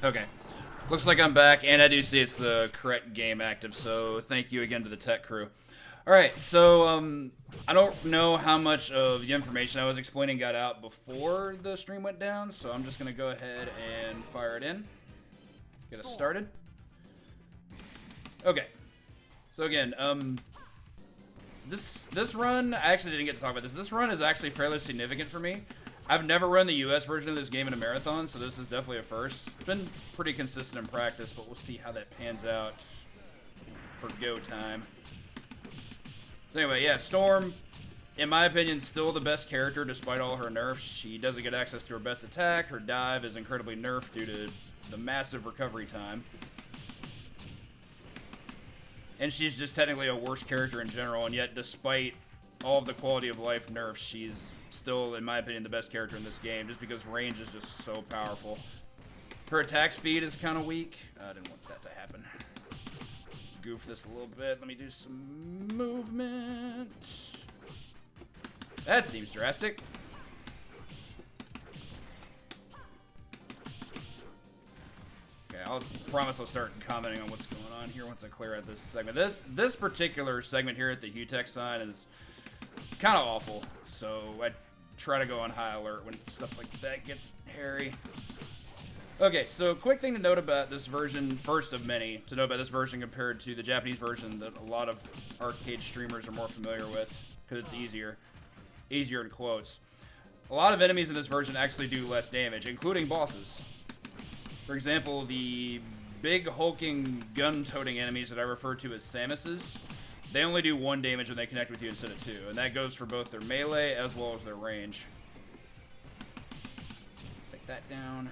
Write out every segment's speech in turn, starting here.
Okay. Looks like I'm back, and I do see it's the correct game active, so thank you again to the tech crew. Alright, so, I don't know how much of the information I was explaining got out before the stream went down, so I'm just going to go ahead and fire it in. Get us started. Okay. So again, this run, I actually didn't get to talk about this. This run is actually fairly significant for me. I've never run the US version of this game in a marathon, so this is definitely a first. It's been pretty consistent in practice, but we'll see how that pans out for go time. So anyway, yeah, Storm, in my opinion, still the best character despite all her nerfs. She doesn't get access to her best attack. Her dive is incredibly nerfed due to the massive recovery time. And she's just technically a worse character in general, and yet despite all of the quality of life nerfs, she's still, in my opinion, the best character in this game, just because range is just so powerful. Her attack speed is kind of weak. I didn't want that to happen. Goof this a little bit. Let me do some movement. That seems drastic. Okay, I'll promise I'll start commenting on what's going on here once I clear out this segment. This particular segment here at the Hutech sign is kind of awful, so I try to go on high alert when stuff like that gets hairy. Okay, so quick thing to note about this version, first of many, to note about this version compared to the Japanese version that a lot of arcade streamers are more familiar with, because it's easier in quotes. A lot of enemies in this version actually do less damage, including bosses. For example, the big hulking gun-toting enemies that I refer to as Samuses, they only do 1 damage when they connect with you instead of 2, and that goes for both their melee as well as their range. Take that down.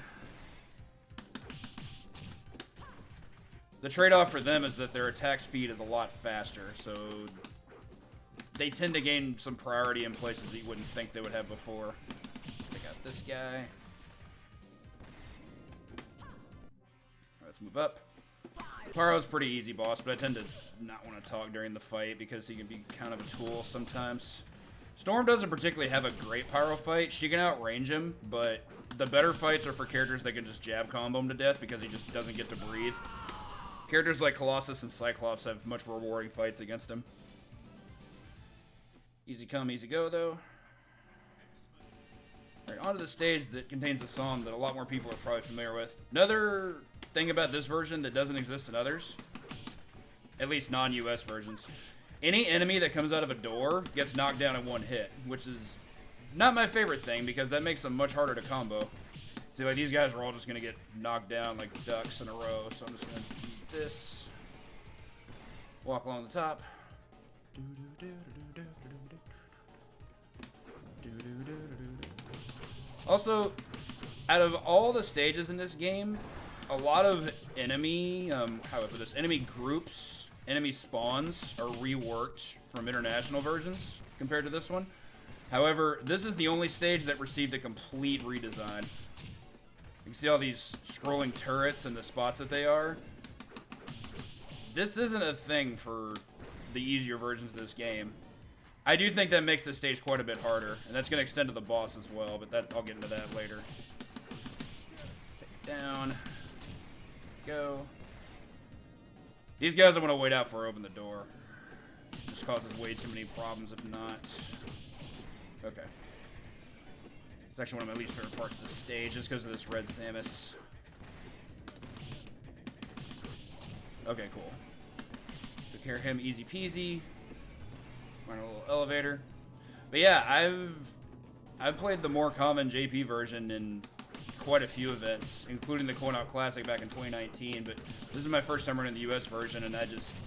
The trade-off for them is that their attack speed is a lot faster, so they tend to gain some priority in places that you wouldn't think they would have before. Take out this guy. Let's move up. Pyro's pretty easy boss, but I tend to not want to talk during the fight because he can be kind of a tool sometimes. Storm doesn't particularly have a great Pyro fight. She can outrange him, but the better fights are for characters that can just jab combo him to death because he just doesn't get to breathe. Characters like Colossus and Cyclops have much more rewarding fights against him. Easy come, easy go, though. Alright, onto the stage that contains a song that a lot more people are probably familiar with. Another thing about this version that doesn't exist in others, at least non-US versions, any enemy that comes out of a door gets knocked down in 1 hit, which is not my favorite thing because that makes them much harder to combo. See, like, these guys are all just going to get knocked down like ducks in a row, so I'm just going to do this. Walk along the top. Also, out of all the stages in this game, a lot of enemy, how do I put this, enemy groups, enemy spawns are reworked from international versions compared to this one. However, this is the only stage that received a complete redesign. You can see all these scrolling turrets and the spots that they are. This isn't a thing for the easier versions of this game. I do think that makes this stage quite a bit harder, and that's going to extend to the boss as well, but that I'll get into that later. Take it down. Go. These guys I want to wait out for open the door. It just causes way too many problems if not. Okay. It's actually one of my least favorite parts of the stage, just because of this red Samus. Okay, cool. Took care of him easy peasy. Run a little elevator. But yeah, I've played the more common JP version in quite a few events, including the Coin-Op Classic back in 2019, but this is my first time running the US version, and I just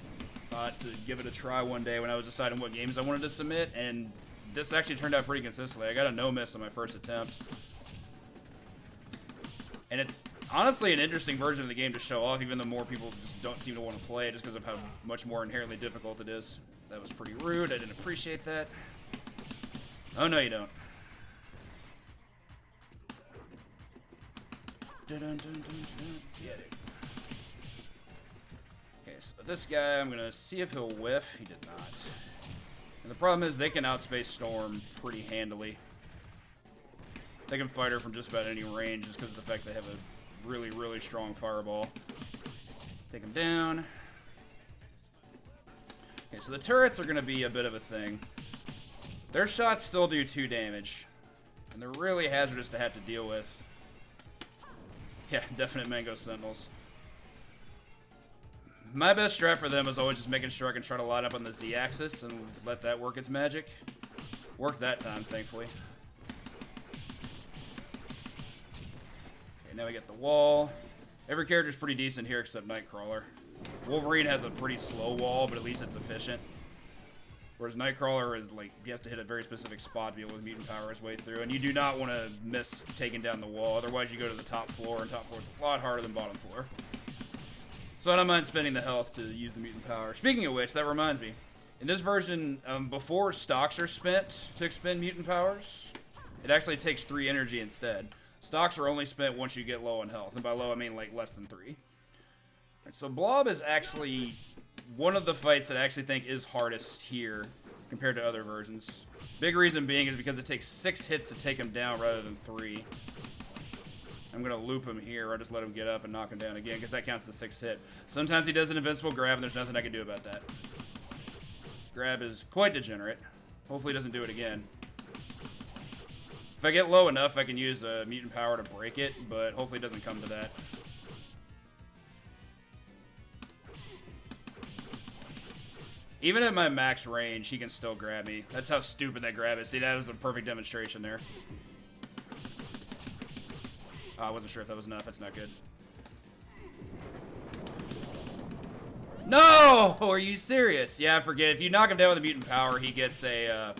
thought to give it a try one day when I was deciding what games I wanted to submit, and this actually turned out pretty consistently. I got a no-miss on my first attempt. And it's honestly an interesting version of the game to show off, even though more people just don't seem to want to play it just because of how much more inherently difficult it is. That was pretty rude. I didn't appreciate that. Oh, no, you don't. Get it. Okay, so this guy, I'm going to see if he'll whiff. He did not. And the problem is they can outspace Storm pretty handily. They can fight her from just about any range just because of the fact they have a really, really strong fireball. Take him down. Okay, so the turrets are going to be a bit of a thing. Their shots still do 2 damage. And they're really hazardous to have to deal with. Yeah, definite Mango Sentinels. My best strat for them is always just making sure I can try to line up on the Z-axis and let that work its magic. Worked that time, thankfully. Okay, now we get the wall. Every character's pretty decent here except Nightcrawler. Wolverine has a pretty slow wall, but at least it's efficient. Whereas Nightcrawler is like, he has to hit a very specific spot to be able to mutant power his way through. And you do not want to miss taking down the wall, otherwise you go to the top floor, and top floor is a lot harder than bottom floor. So I don't mind spending the health to use the mutant power. Speaking of which, that reminds me. In this version, before stocks are spent to expend mutant powers, it actually takes 3 energy instead. Stocks are only spent once you get low on health. And by low, I mean like less than 3. Right, so Blob is actually one of the fights that I actually think is hardest here compared to other versions. Big reason being is because it takes 6 hits to take him down rather than 3. I'm going to loop him here, or just let him get up and knock him down again, because that counts the 6th hit. Sometimes he does an invincible grab, and there's nothing I can do about that. Grab is quite degenerate. Hopefully he doesn't do it again. If I get low enough, I can use a mutant power to break it, but hopefully it doesn't come to that. Even at my max range, he can still grab me. That's how stupid that grab is. See, that was a perfect demonstration there. Oh, I wasn't sure if that was enough. That's not good. No! Are you serious? Yeah, forget it. If you knock him down with a mutant power, he gets a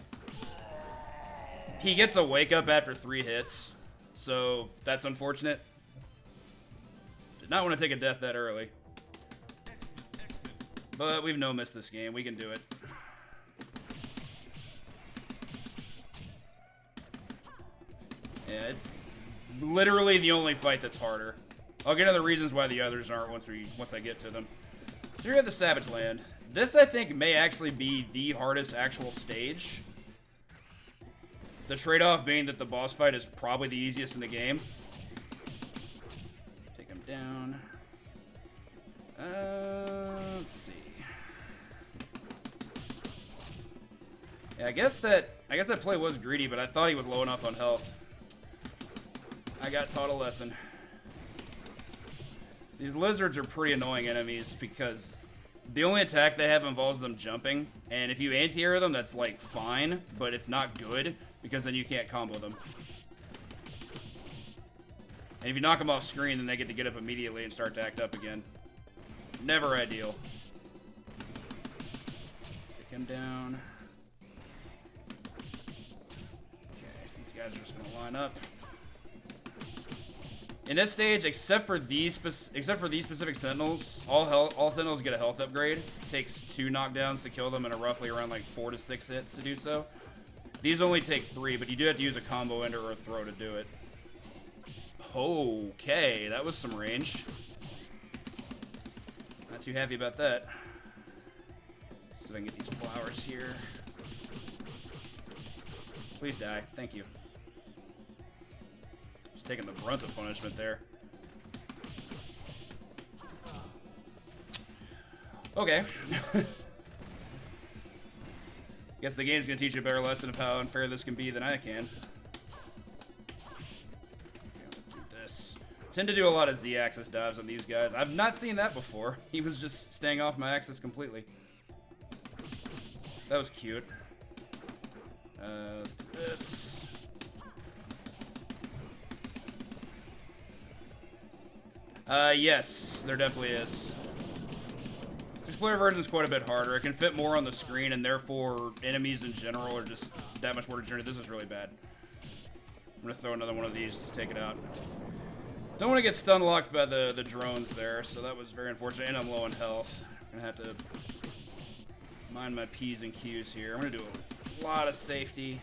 wake up after 3 hits. So that's unfortunate. Did not want to take a death that early. But we've no missed this game. We can do it. Yeah, it's literally the only fight that's harder. I'll get into the reasons why the others aren't once I get to them. So you're at the Savage Land. This, I think, may actually be the hardest actual stage. The trade-off being that the boss fight is probably the easiest in the game. Take him down. Let's see. Yeah, I guess that play was greedy, but I thought he was low enough on health. I got taught a lesson. These lizards are pretty annoying enemies because the only attack they have involves them jumping, and if you anti-air them, that's like fine, but it's not good because then you can't combo them. And if you knock them off screen, then they get up immediately and start to act up again. Never ideal. Take him down. Okay, so these guys are just gonna line up. In this stage, except for these specific Sentinels, all Sentinels get a health upgrade. It takes 2 knockdowns to kill them and roughly around like 4 to 6 hits to do so. These only take 3, but you do have to use a combo ender or a throw to do it. Okay, that was some range. Not too happy about that. See if I can get these flowers here. Please die. Thank you. Just taking the brunt of punishment there. Okay. Guess the game's gonna teach you a better lesson of how unfair this can be than I can. Tend to do a lot of Z-axis dives on these guys. I've not seen that before. He was just staying off my axis completely. That was cute. Let's do this. Yes, there definitely is. This player version is quite a bit harder. It can fit more on the screen, and therefore enemies in general are just that much more degenerate. This is really bad. I'm gonna throw another one of these to take it out. Don't want to get stun locked by the drones there, so that was very unfortunate, and I'm low on health. I'm gonna have to mind my P's and Q's here. I'm gonna do a lot of safety.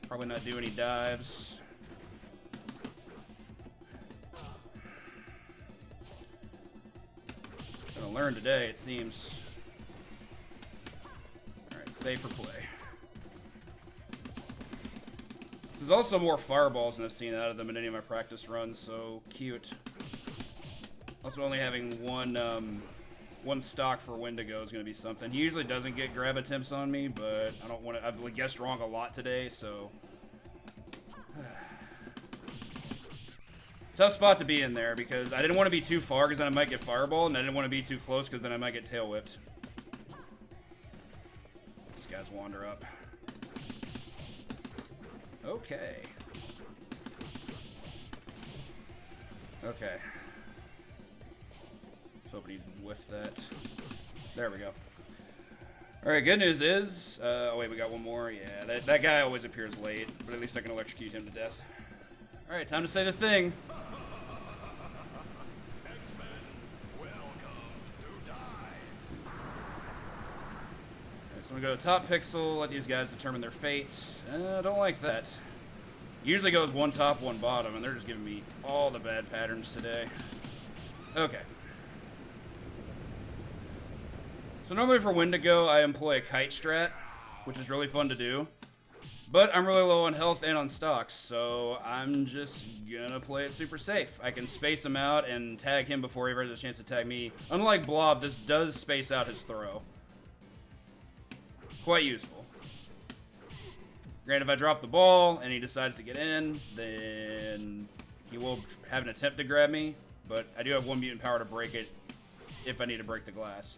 Probably not do any dives. Gonna learn today, it seems. Alright, safe for play. There's also more fireballs than I've seen out of them in any of my practice runs, so cute. Also, only having one stock for Windigo is going to be something. He usually doesn't get grab attempts on me, but I don't want to. I've guessed wrong a lot today, so. Tough spot to be in there because I didn't want to be too far because then I might get fireballed, and I didn't want to be too close because then I might get tail whipped. These guys wander up. Okay. Okay. Just hoping he'd whiff that. There we go. Alright, good news is... oh wait, we got one more. Yeah, that guy always appears late, but at least I can electrocute him to death. Alright, time to say the thing. So I'm going to go top pixel, let these guys determine their fate. I don't like that. Usually goes one top, one bottom, and they're just giving me all the bad patterns today. Okay. So normally for Windigo, I employ a kite strat, which is really fun to do. But I'm really low on health and on stocks, so I'm just gonna play it super safe. I can space him out and tag him before he ever has a chance to tag me. Unlike Blob, this does space out his throw. Quite useful. Granted, if I drop the ball and he decides to get in, then he will have an attempt to grab me, but I do have one mutant power to break it if I need to break the glass.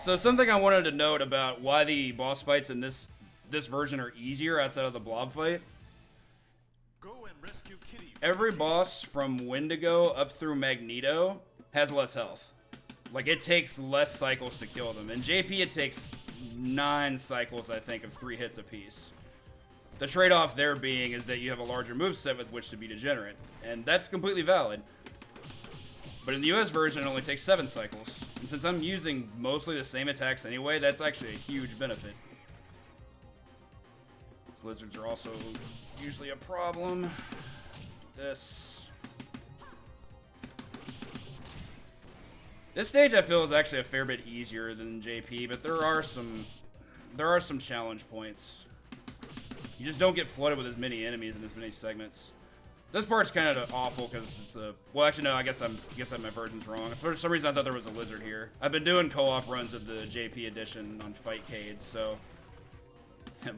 So something I wanted to note about why the boss fights in this version are easier outside of the Blob fight. Go and rescue Kitty. Every boss from Windigo up through Magneto has less health. Like, it takes less cycles to kill them. In JP, it takes 9 cycles, I think, of 3 hits apiece. The trade-off there being is that you have a larger moveset with which to be degenerate. And that's completely valid. But in the US version, it only takes 7 cycles. And since I'm using mostly the same attacks anyway, that's actually a huge benefit. These lizards are also usually a problem. This stage I feel is actually a fair bit easier than JP, but there are some challenge points. You just don't get flooded with as many enemies in as many segments. This part's kind of awful because it's a... Well, actually, no, I guess my version's wrong. For some reason, I thought there was a lizard here. I've been doing co-op runs of the JP edition on Fightcades, so...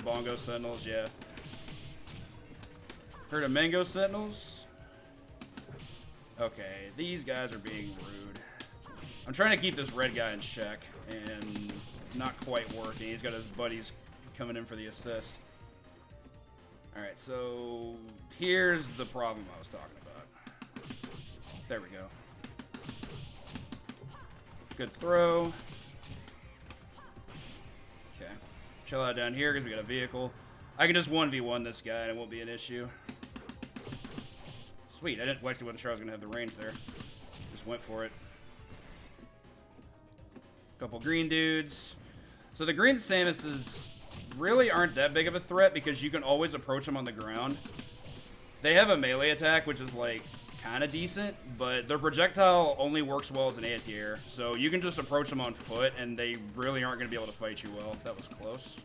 Bongo Sentinels, yeah. Heard of Mango Sentinels? Okay, these guys are being rude. I'm trying to keep this red guy in check, and not quite working. He's got his buddies coming in for the assist. Alright, so here's the problem I was talking about. There we go. Good throw. Okay. Chill out down here because we got a vehicle. I can just 1v1 this guy and it won't be an issue. Sweet, I actually wasn't sure I was going to have the range there. Just went for it. Couple green dudes. So the green Samuses really aren't that big of a threat because you can always approach them on the ground. They have a melee attack, which is like kind of decent, but their projectile only works well as an anti-air. So you can just approach them on foot and they really aren't going to be able to fight you well. That was close.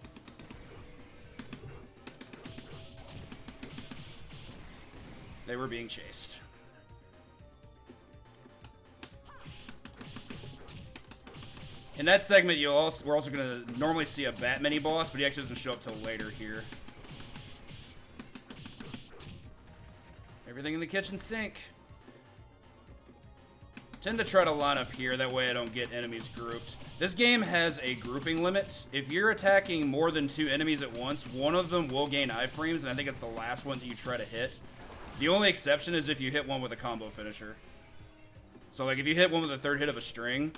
They were being chased. In that segment, we're also going to normally see a Bat mini-boss, but he actually doesn't show up till later here. Everything in the kitchen sink. Tend to try to line up here, that way I don't get enemies grouped. This game has a grouping limit. If you're attacking more than 2 enemies at once, one of them will gain iframes, and I think it's the last one that you try to hit. The only exception is if you hit one with a combo finisher. So like if you hit one with the 3rd hit of a string,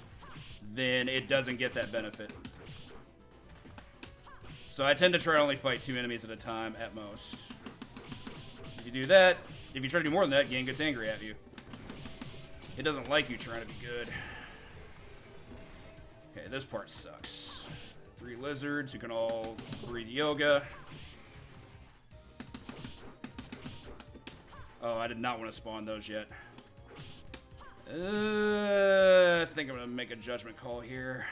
then it doesn't get that benefit. So I tend to try to only fight 2 enemies at a time at most. If you do that, if you try to do more than that, the game gets angry at you. It doesn't like you trying to be good. Okay, this part sucks. 3 lizards who can all breathe yoga. Oh, I did not want to spawn those yet. I think I'm going to make a judgment call here.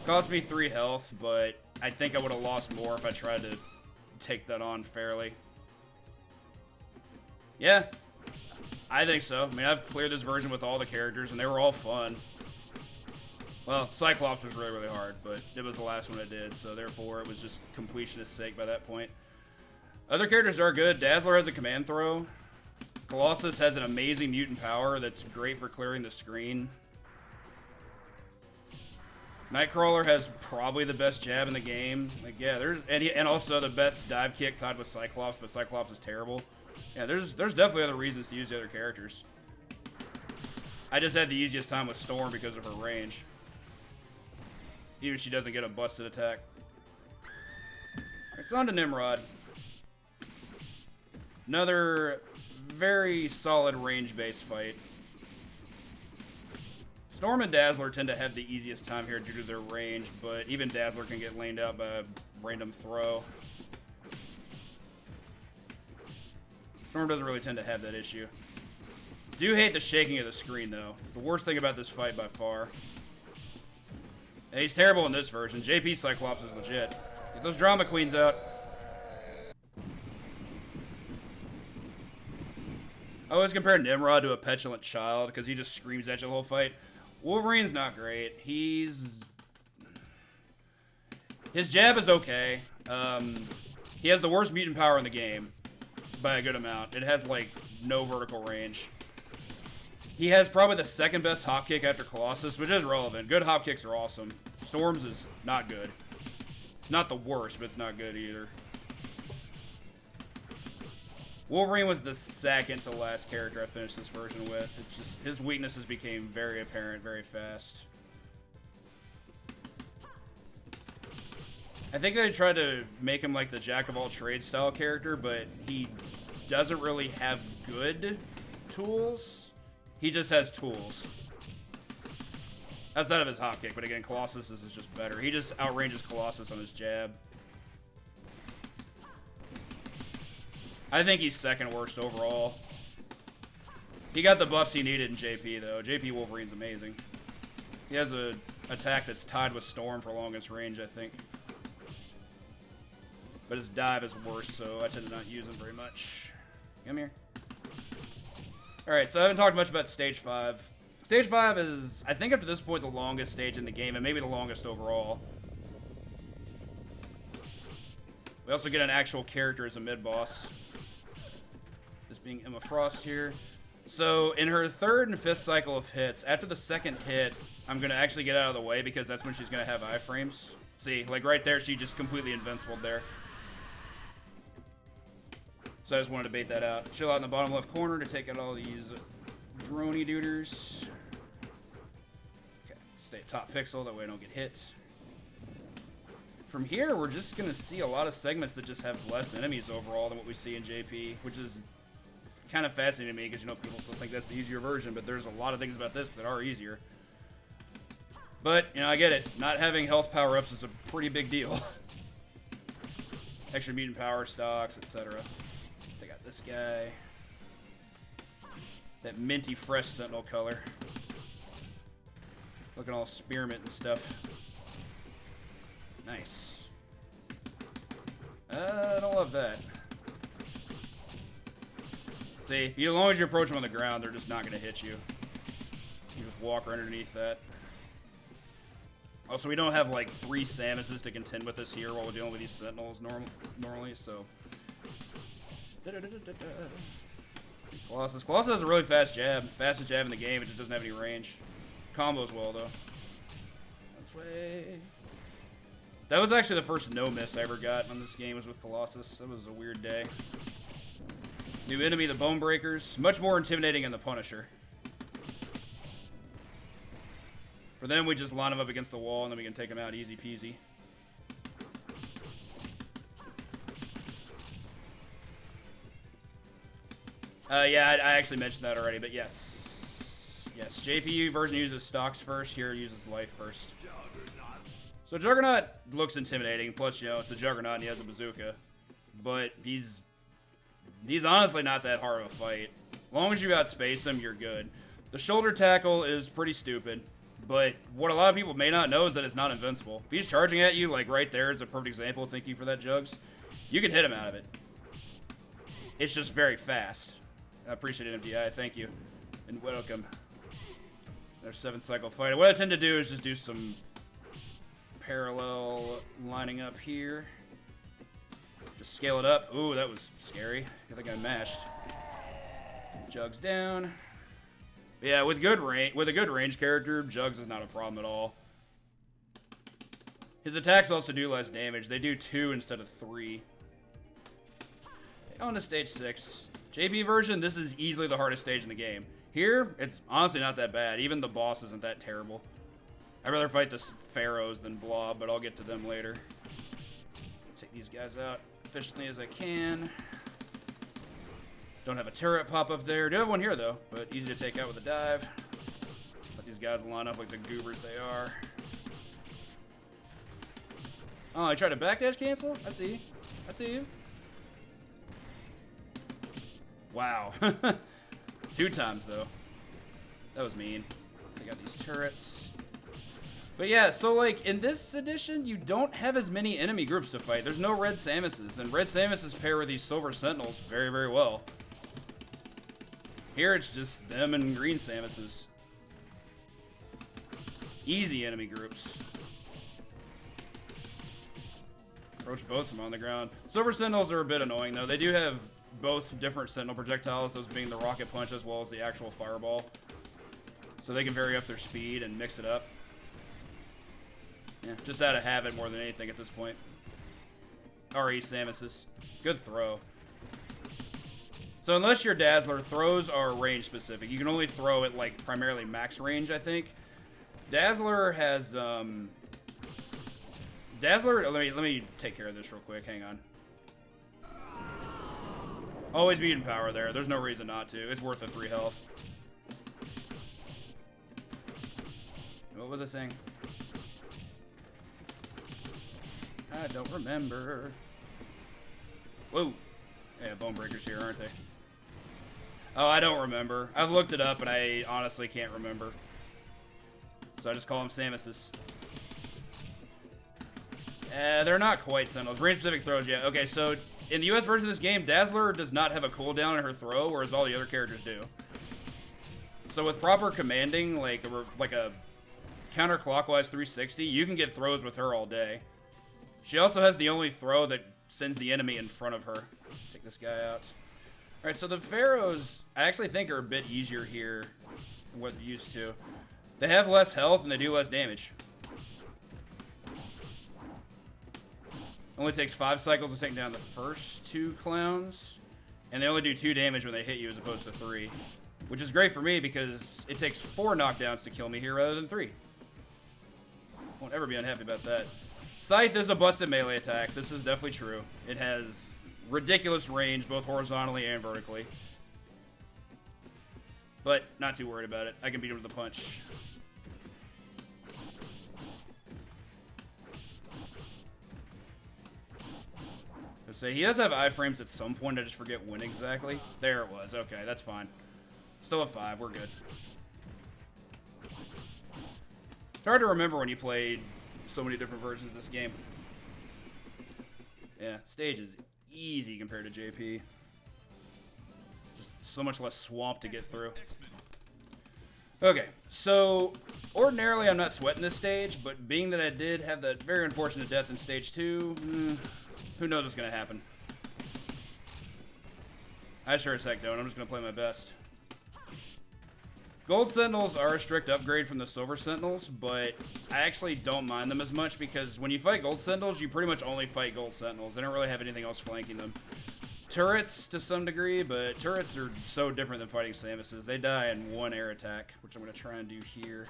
Cost me 3 health, but I think I would have lost more if I tried to take that on fairly. Yeah, I think so. I mean, I've cleared this version with all the characters, and they were all fun. Well, Cyclops was really, really hard, but it was the last one I did, so therefore it was just completionist sake by that point. Other characters are good. Dazzler has a command throw. Colossus has an amazing mutant power that's great for clearing the screen. Nightcrawler has probably the best jab in the game. Like, yeah, and also the best dive kick tied with Cyclops, but Cyclops is terrible. Yeah, there's definitely other reasons to use the other characters. I just had the easiest time with Storm because of her range. Even if she doesn't get a busted attack. Alright, so on to Nimrod. Another very solid range-based fight. Storm and Dazzler tend to have the easiest time here due to their range, but even Dazzler can get laned out by a random throw. Storm doesn't really tend to have that issue. Do hate the shaking of the screen, though. It's the worst thing about this fight by far. And he's terrible in this version. JP Cyclops is legit. Get those drama queens out. I always compare Nimrod to a petulant child because he just screams at you the whole fight. Wolverine's not great. His jab is okay. He has the worst mutant power in the game by a good amount. It has like no vertical range. He has probably the second best hop kick after Colossus, which is relevant. Good hop kicks are awesome. Storm's is not good. It's not the worst, but it's not good either. Wolverine was the second to last character I finished this version with. It's just his weaknesses became very apparent very fast. I think they tried to make him like the jack of all trades style character, but he doesn't really have good tools. He just has tools. Outside of his hop kick, but again, Colossus is just better. He just outranges Colossus on his jab. I think he's second worst overall. He got the buffs he needed in JP, though. JP Wolverine's amazing. He has a attack that's tied with Storm for longest range, I think. But his dive is worse, so I tend to not use him very much. Come here. Alright, so I haven't talked much about Stage 5. Stage 5 is, I think up to this point, the longest stage in the game, and maybe the longest overall. We also get an actual character as a mid-boss. This being Emma Frost here. So, in her third and fifth cycle of hits, after the second hit, I'm going to actually get out of the way because that's when she's going to have iframes. See, like right there, she just completely invincible there. So I just wanted to bait that out. Chill out in the bottom left corner to take out all these droney duders. Okay, stay at top pixel, that way I don't get hit. From here, we're just going to see a lot of segments that just have less enemies overall than what we see in JP, which is kind of fascinating to me because, you know, people still think that's the easier version, but there's a lot of things about this that are easier. But, you know, I get it. Not having health power-ups is a pretty big deal. Extra mutant power stocks, etc. They got this guy. That minty fresh sentinel color. Looking all spearmint and stuff. Nice. I don't love that. See, as long as you approach them on the ground, they're just not going to hit you. You just walk right underneath that. Also, we don't have like 3 Samuses to contend with us here while we're dealing with these Sentinels normally, so. Colossus. Colossus has a really fast jab. Fastest jab in the game, it just doesn't have any range. Combos well, though. That's way. That was actually the first no miss I ever got on this game, was with Colossus. That was a weird day. New enemy, the Bone Breakers. Much more intimidating than the Punisher. For them, we just line them up against the wall, and then we can take them out easy peasy. Yeah, I actually mentioned that already, but yes. Yes, JPU version uses stocks first, here it uses life first. So Juggernaut looks intimidating, plus, you know, it's a Juggernaut and he has a bazooka. But he's honestly not that hard of a fight. As long as you outspace him, you're good. The shoulder tackle is pretty stupid. But what a lot of people may not know is that it's not invincible. If he's charging at you, like right there is a perfect example. Thank you for that, Jugs. You can hit him out of it. It's just very fast. I appreciate it, MDI. Thank you. And welcome. There's 7-cycle fight. What I tend to do is just do some parallel lining up here. Just scale it up. Ooh, that was scary. I think I mashed. Jugs down. Yeah, with a good range character, Jugs is not a problem at all. His attacks also do less damage. They do 2 instead of 3. On to stage 6. JP version, this is easily the hardest stage in the game. Here, it's honestly not that bad. Even the boss isn't that terrible. I'd rather fight the pharaohs than Blob, but I'll get to them later. Take these guys out efficiently as I can. Don't have a turret pop up there. Do have one here, though, but easy to take out with a dive. Let these guys line up like the goobers they are. Oh, I tried to backdash cancel? I see you. I see you. Wow. 2 times, though. That was mean. I got these turrets. But yeah, so like in this edition, you don't have as many enemy groups to fight. There's no red Samuses, and red Samuses pair with these silver sentinels very, very well. Here it's just them and green Samuses. Easy enemy groups. Approach both of them on the ground. Silver sentinels are a bit annoying though. They do have both different sentinel projectiles, those being the rocket punch as well as the actual fireball. So they can vary up their speed and mix it up. Yeah, just out of habit more than anything at this point. RE Samuses. Good throw. So unless you're Dazzler, throws are range specific. You can only throw at like primarily max range, I think. Dazzler has Dazzler, let me take care of this real quick. Hang on. Always be in power there. There's no reason not to. It's worth the 3 health. What was I saying? I don't remember. Whoa. Yeah, bone breakers here, aren't they? Oh, I don't remember. I've looked it up, and I honestly can't remember. So I just call them Samuses. They're not quite sentinels. Range-specific throws, yeah. Okay, so in the US version of this game, Dazzler does not have a cooldown in her throw, whereas all the other characters do. So with proper commanding, like a counterclockwise 360, you can get throws with her all day. She also has the only throw that sends the enemy in front of her. Take this guy out. Alright, so the Pharaohs, I actually think are a bit easier here than what they're used to. They have less health and they do less damage. Only takes 5 cycles to take down the first 2 clowns. And they only do 2 damage when they hit you as opposed to 3. Which is great for me because it takes 4 knockdowns to kill me here rather than 3. Won't ever be unhappy about that. Scythe is a busted melee attack. This is definitely true. It has ridiculous range, both horizontally and vertically. But not too worried about it. I can beat him with a punch. Let's say he does have iframes at some point. I just forget when exactly. There it was. Okay, that's fine. Still at 5. We're good. It's hard to remember when you played so many different versions of this game. Yeah, stage is easy compared to JP. Just so much less swamp to get through. Okay, so ordinarily I'm not sweating this stage, but being that I did have that very unfortunate death in stage 2, who knows what's going to happen. I sure as heck don't. I'm just going to play my best. Gold Sentinels are a strict upgrade from the Silver Sentinels, but I actually don't mind them as much because when you fight Gold Sentinels, you pretty much only fight Gold Sentinels. They don't really have anything else flanking them. Turrets to some degree, but turrets are so different than fighting Samuses. They die in 1 air attack, which I'm going to try and do here.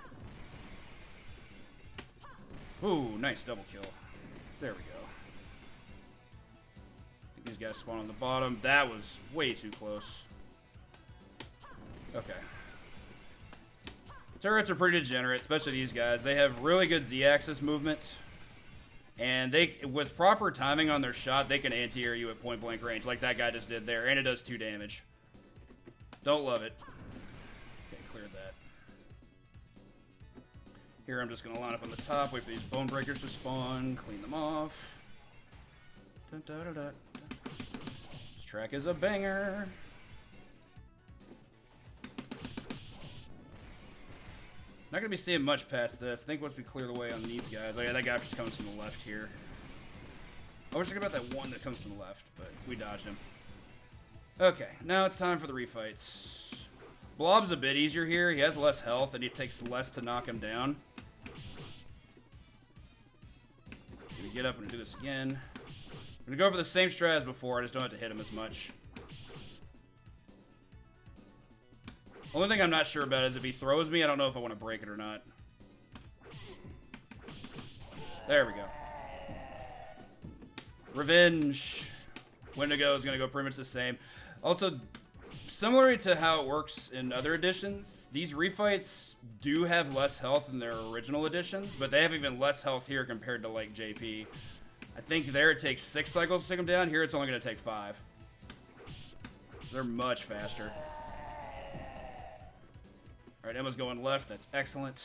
Ooh, nice double kill. There we go. I think these guys spawn on the bottom. That was way too close. Okay. Turrets are pretty degenerate, especially these guys. They have really good Z-axis movement. And they, with proper timing on their shot, they can anti-air you at point-blank range, like that guy just did there. And it does 2 damage. Don't love it. Okay, cleared that. Here I'm just going to line up on the top, wait for these bone breakers to spawn, clean them off. Dun, dun, dun, dun. This track is a banger. Not going to be seeing much past this. I think once we clear the way on these guys. Oh yeah, that guy just comes from the left here. I was thinking about that one that comes from the left, but we dodged him. Okay, now it's time for the refights. Blob's a bit easier here. He has less health, and it takes less to knock him down. Gonna get up and do this again. I'm gonna go for the same strat as before. I just don't have to hit him as much. Only thing I'm not sure about is if he throws me, I don't know if I want to break it or not. There we go. Revenge. Windigo is going to go pretty much the same. Also, similar to how it works in other editions, these refights do have less health than their original editions, but they have even less health here compared to, like, JP. I think there it takes 6 cycles to take them down. Here it's only going to take 5. So they're much faster. Alright, Emma's going left. That's excellent.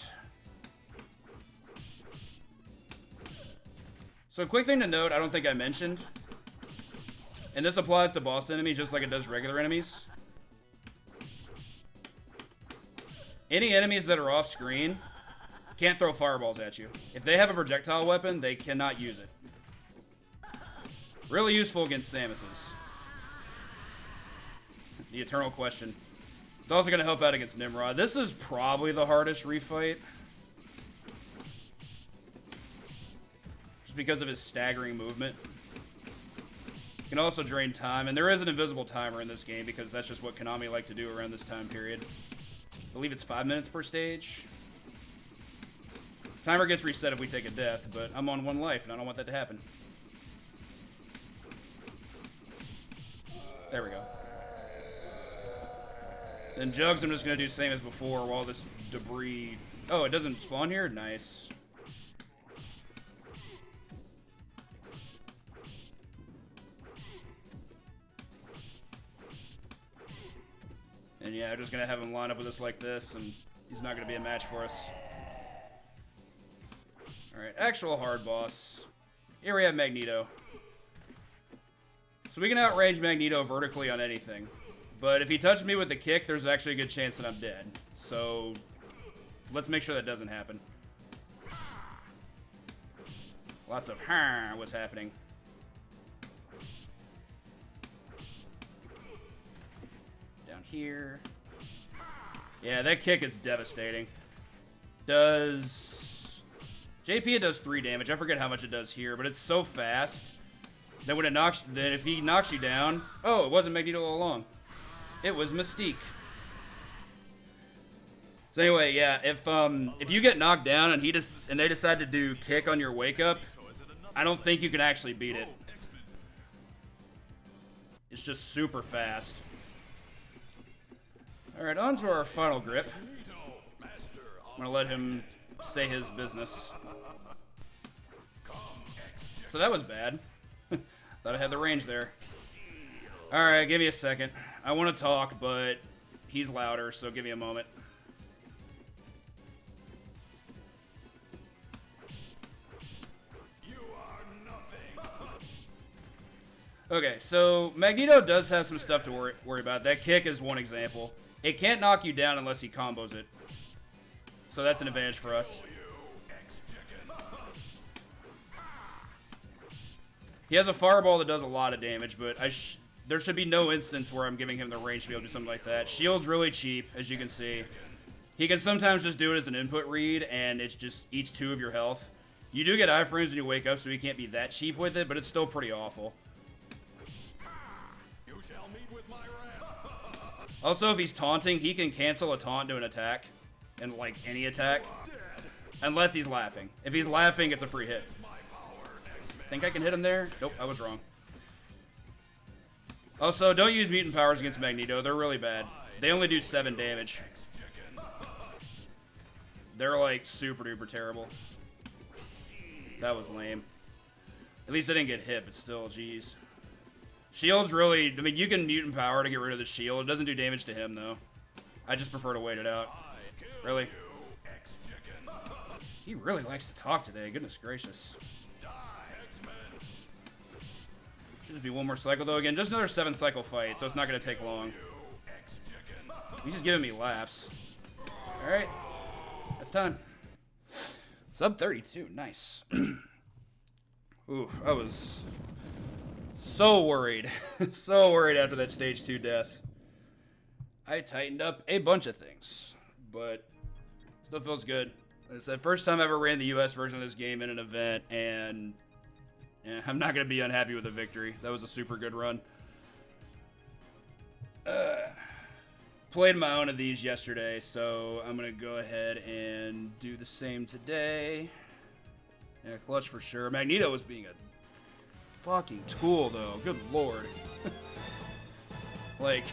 So a quick thing to note, I don't think I mentioned, and this applies to boss enemies just like it does regular enemies. Any enemies that are off screen can't throw fireballs at you. If they have a projectile weapon, they cannot use it. Really useful against Samuses. The eternal question. It's also going to help out against Nimrod. This is probably the hardest refight. Just because of his staggering movement. You can also drain time, and there is an invisible timer in this game because that's just what Konami like to do around this time period. I believe it's 5 minutes per stage. Timer gets reset if we take a death, but I'm on 1 life, and I don't want that to happen. There we go. Then Jugs, I'm just going to do the same as before while this debris... Oh, it doesn't spawn here? Nice. And yeah, I'm just going to have him line up with us like this, and he's not going to be a match for us. Alright, actual hard boss. Here we have Magneto. So we can outrange Magneto vertically on anything. But if he touches me with the kick, there's actually a good chance that I'm dead. So let's make sure that doesn't happen. Lots of was happening. Down here. Yeah, that kick is devastating. Does... JP, it does 3 damage. I forget how much it does here, but it's so fast that when it knocks... Then if he knocks you down... Oh, it wasn't Magneto all along. It was Mystique. So anyway, yeah, if you get knocked down and they decide to do kick on your wake up, I don't think you can actually beat it. It's just super fast. All right, on to our final grip. I'm gonna let him say his business. So that was bad. Thought I had the range there. All right, give me a second. I want to talk, but he's louder, so give me a moment. You are nothing. Okay, so Magneto does have some stuff to worry about. That kick is one example. It can't knock you down unless he combos it. So that's an advantage for us. He has a fireball that does a lot of damage, but there should be no instance where I'm giving him the range to be able to do something like that. Shield's really cheap, as you can see. He can sometimes just do it as an input read, and it's just eats 2 of your health. You do get iframes when you wake up, so he can't be that cheap with it, but it's still pretty awful. You shall meet with my wrath. Also, if he's taunting, he can cancel a taunt to an attack, and like any attack, unless he's laughing. If he's laughing, it's a free hit. Think I can hit him there? Nope, I was wrong. Also, don't use mutant powers against Magneto. They're really bad. They only do 7 damage. They're like super duper terrible. That was lame. At least I didn't get hit, but still, jeez. Shield's really... I mean, you can mutant power to get rid of the shield. It doesn't do damage to him, though. I just prefer to wait it out. Really? He really likes to talk today. Goodness gracious. Die, X-Men. Should just be one more cycle though. Again, just another 7-cycle fight, so it's not gonna take long. You X-Chicken. He's just giving me laughs. All right, that's time. Sub 32, nice. Ooh, I was so worried, so worried after that stage 2 death. I tightened up a bunch of things, but still feels good. Like I said, first time I ever ran the US version of this game in an event, and I'm not going to be unhappy with the victory. That was a super good run. Played my own of these yesterday, so I'm going to go ahead and do the same today. Yeah, clutch for sure. Magneto was being a fucking tool, though. Good lord. Like,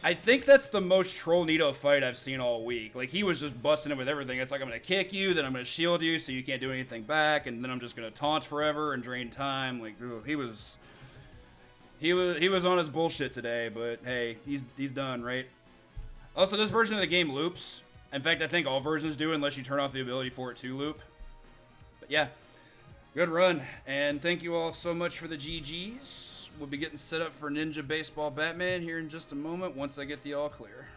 I think that's the most Trollnito fight I've seen all week. Like, he was just busting it with everything. It's like, I'm going to kick you, then I'm going to shield you so you can't do anything back, and then I'm just going to taunt forever and drain time. Like, ugh, he was on his bullshit today, but hey, he's done, right? Also, this version of the game loops. In fact, I think all versions do unless you turn off the ability for it to loop. But yeah, good run. And thank you all so much for the GGs. We'll be getting set up for Ninja Baseball Batman here in just a moment once I get the all clear.